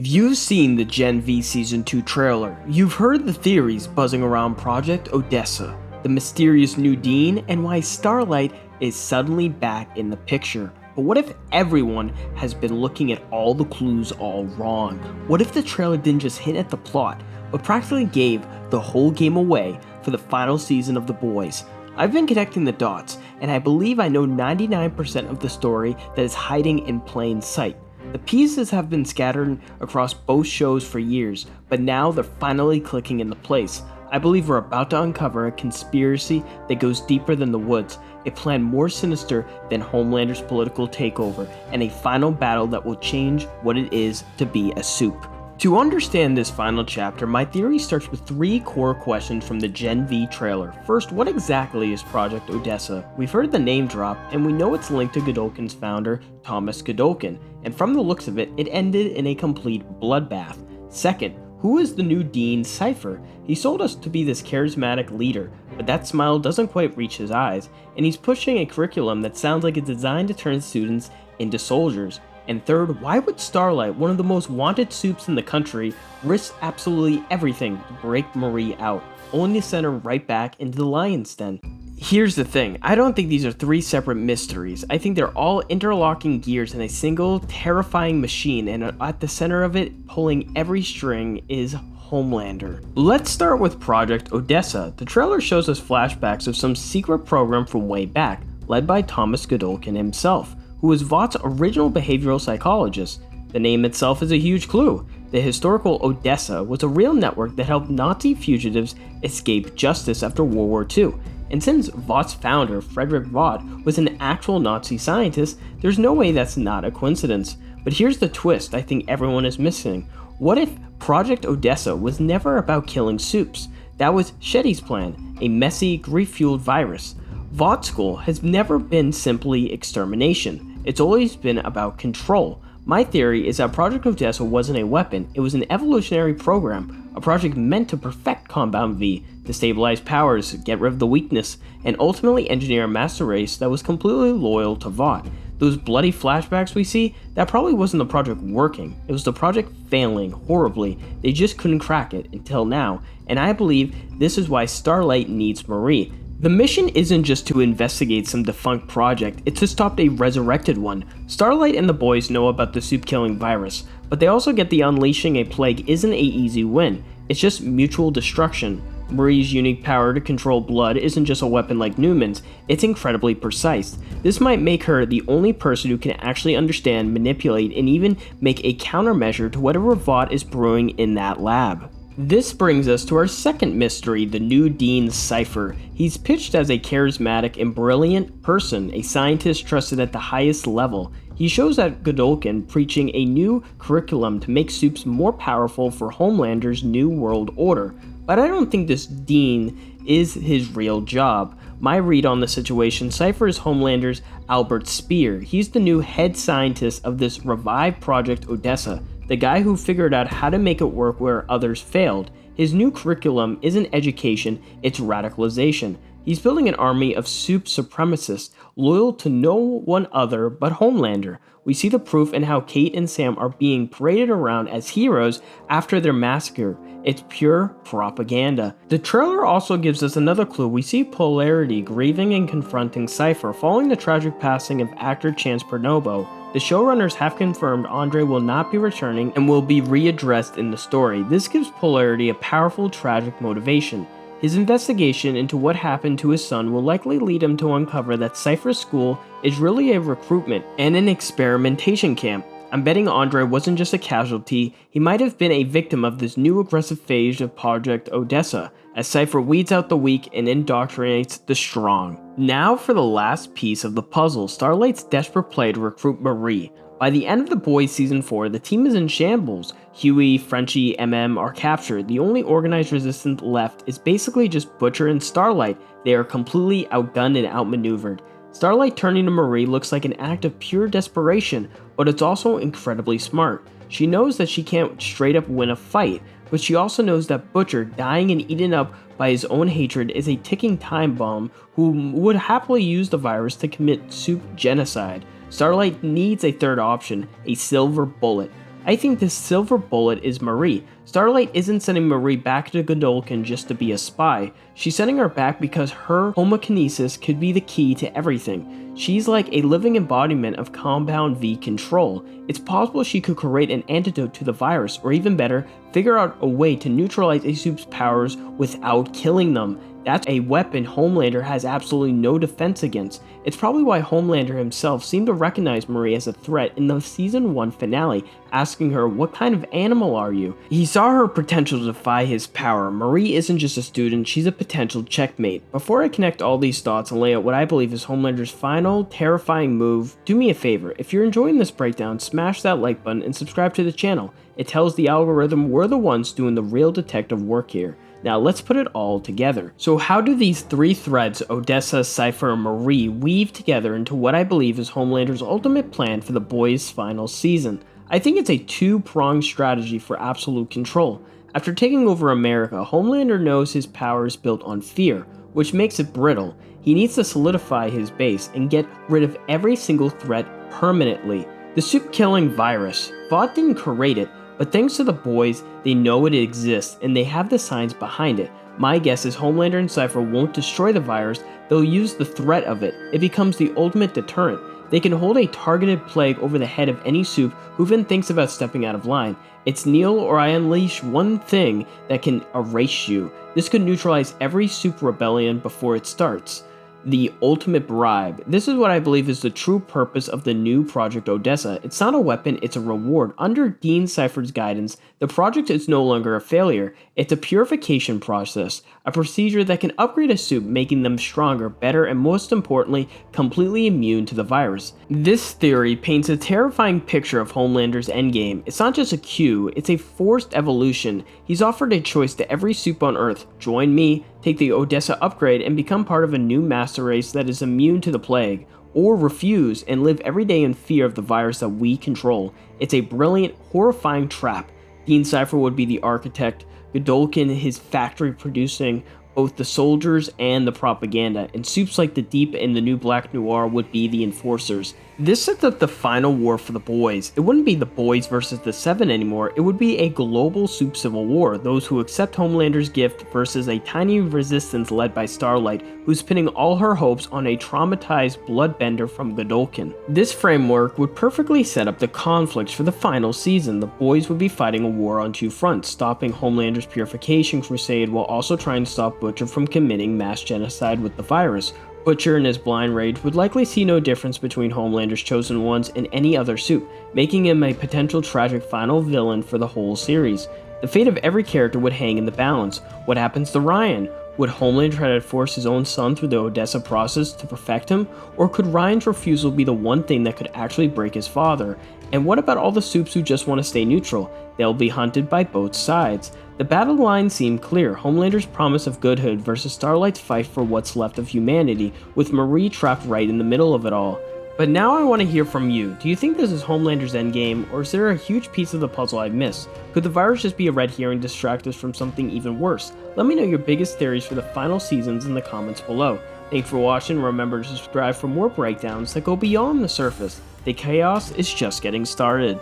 If you've seen the Gen V Season 2 trailer, you've heard the theories buzzing around Project Odessa, the mysterious new Dean, and why Starlight is suddenly back in the picture. But what if everyone has been looking at all the clues all wrong? What if the trailer didn't just hint at the plot, but practically gave the whole game away for the final season of The Boys? I've been connecting the dots, and I believe I know 99% of the story that is hiding in plain sight. The pieces have been scattered across both shows for years, but now they're finally clicking into place. I believe we're about to uncover a conspiracy that goes deeper than the woods, a plan more sinister than Homelander's political takeover, and a final battle that will change what it is to be a soup. To understand this final chapter, my theory starts with three core questions from the Gen V trailer. First, what exactly is Project Odessa? We've heard the name drop, and we know it's linked to Godolkin's founder, Thomas Godolkin, and from the looks of it, it ended in a complete bloodbath. Second, who is the new Dean Cipher? He sold us to be this charismatic leader, but that smile doesn't quite reach his eyes, and he's pushing a curriculum that sounds like it's designed to turn students into soldiers. And third, why would Starlight, one of the most wanted soups in the country, risk absolutely everything to break Marie out, only to send her right back into the lion's den? Here's the thing, I don't think these are three separate mysteries. I think they're all interlocking gears in a single terrifying machine, and at the center of it, pulling every string, is Homelander. Let's start with Project Odessa. The trailer shows us flashbacks of some secret program from way back, led by Thomas Godolkin himself, who was Vought's original behavioral psychologist. The name itself is a huge clue. The historical Odessa was a real network that helped Nazi fugitives escape justice after World War II. And since Vought's founder, Frederick Vought, was an actual Nazi scientist, there's no way that's not a coincidence. But here's the twist I think everyone is missing. What if Project Odessa was never about killing soups? That was Shetty's plan, a messy, grief-fueled virus. Vought's goal has never been simply extermination. It's always been about control. My theory is that Project Odessa wasn't a weapon, it was an evolutionary program, a project meant to perfect Compound V, to stabilize powers, get rid of the weakness, and ultimately engineer a master race that was completely loyal to Vought. Those bloody flashbacks we see, that probably wasn't the project working, it was the project failing horribly. They just couldn't crack it until now, and I believe this is why Starlight needs Marie. The mission isn't just to investigate some defunct project, it's to stop a resurrected one. Starlight and the boys know about the soup-killing virus, but they also get the unleashing a plague isn't a easy win, it's just mutual destruction. Marie's unique power to control blood isn't just a weapon like Newman's, it's incredibly precise. This might make her the only person who can actually understand, manipulate, and even make a countermeasure to whatever Vought is brewing in that lab. This brings us to our second mystery, the new Dean Cipher. He's pitched as a charismatic and brilliant person, a scientist trusted at the highest level. He shows at Godolkin preaching a new curriculum to make soups more powerful for Homelander's new world order. But I don't think this Dean is his real job. My read on the situation, Cipher is Homelander's Albert Speer. He's the new head scientist of this revived Project Odessa, the guy who figured out how to make it work where others failed. His new curriculum isn't education, it's radicalization. He's building an army of soup supremacists, loyal to no one other but Homelander. We see the proof in how Kate and Sam are being paraded around as heroes after their massacre. It's pure propaganda. The trailer also gives us another clue. We see Polarity grieving and confronting Cipher following the tragic passing of actor Chance Pernobo. The showrunners have confirmed Andre will not be returning and will be readdressed in the story. This gives Polarity a powerful tragic motivation. His investigation into what happened to his son will likely lead him to uncover that Cipher's school is really a recruitment and an experimentation camp. I'm betting Andre wasn't just a casualty, he might have been a victim of this new aggressive phase of Project Odessa, as Cipher weeds out the weak and indoctrinates the strong. Now for the last piece of the puzzle, Starlight's desperate play to recruit Marie. By the end of The Boys Season 4, the team is in shambles. Huey, Frenchie, MM are captured. The only organized resistance left is basically just Butcher and Starlight. They are completely outgunned and outmaneuvered. Starlight turning to Marie looks like an act of pure desperation, but it's also incredibly smart. She knows that she can't straight up win a fight, but she also knows that Butcher, dying and eaten up by his own hatred, is a ticking time bomb who would happily use the virus to commit soup genocide. Starlight needs a third option, a silver bullet. I think the silver bullet is Marie. Starlight isn't sending Marie back to Godolkin just to be a spy. She's sending her back because her homokinesis could be the key to everything. She's like a living embodiment of Compound V control. It's possible she could create an antidote to the virus, or even better, figure out a way to neutralize a soup's powers without killing them. That's a weapon Homelander has absolutely no defense against. It's probably why Homelander himself seemed to recognize Marie as a threat in the season 1 finale, asking her, "What kind of animal are you?" He saw her potential to defy his power. Marie isn't just a student, she's a potential checkmate. Before I connect all these thoughts and lay out what I believe is Homelander's final, terrifying move, do me a favor. If you're enjoying this breakdown, smash that like button and subscribe to the channel. It tells the algorithm we're the ones doing the real detective work here. Now let's put it all together. So how do these three threads, Odessa, Cipher, and Marie, weave together into what I believe is Homelander's ultimate plan for the boys' final season? I think it's a two-pronged strategy for absolute control. After taking over America, Homelander knows his power is built on fear, which makes it brittle. He needs to solidify his base and get rid of every single threat permanently. The soup-killing virus, Vought didn't create it, but thanks to the boys, they know it exists and they have the signs behind it. My guess is Homelander and Cipher won't destroy the virus, they'll use the threat of it. It becomes the ultimate deterrent. They can hold a targeted plague over the head of any soup who even thinks about stepping out of line. It's kneel or I unleash one thing that can erase you. This could neutralize every soup rebellion before it starts. The ultimate bribe. This is what I believe is the true purpose of the new Project Odessa. It's not a weapon, it's a reward. Under Dean Cipher's guidance, the project is no longer a failure. It's a purification process, a procedure that can upgrade a soup, making them stronger, better, and most importantly, completely immune to the virus. This theory paints a terrifying picture of Homelander's endgame. It's not just a cue, it's a forced evolution. He's offered a choice to every soup on Earth. Join me, take the Odessa upgrade, and become part of a new master race that is immune to the plague, or refuse and live every day in fear of the virus that we control. It's a brilliant, horrifying trap. Dean Cipher would be the architect, Godolkin his factory producing both the soldiers and the propaganda, and soups like the Deep and the New Black Noir would be the enforcers. This sets up the final war for the boys. It wouldn't be the boys versus the Seven anymore, it would be a global soup civil war, those who accept Homelander's gift versus a tiny resistance led by Starlight, who's pinning all her hopes on a traumatized bloodbender from Godolkin. This framework would perfectly set up the conflicts for the final season. The boys would be fighting a war on two fronts, stopping Homelander's purification crusade while also trying to stop Butcher from committing mass genocide with the virus. Butcher in his blind rage would likely see no difference between Homelander's chosen ones and any other soup, making him a potential tragic final villain for the whole series. The fate of every character would hang in the balance. What happens to Ryan? Would Homelander try to force his own son through the Odessa process to perfect him? Or could Ryan's refusal be the one thing that could actually break his father? And what about all the soups who just want to stay neutral? They'll be hunted by both sides. The battle lines seem clear, Homelander's promise of goodhood versus Starlight's fight for what's left of humanity, with Marie trapped right in the middle of it all. But now I want to hear from you. Do you think this is Homelander's endgame, or is there a huge piece of the puzzle I've missed? Could the virus just be a red herring to distract us from something even worse? Let me know your biggest theories for the final seasons in the comments below. Thanks for watching, remember to subscribe for more breakdowns that go beyond the surface. The chaos is just getting started.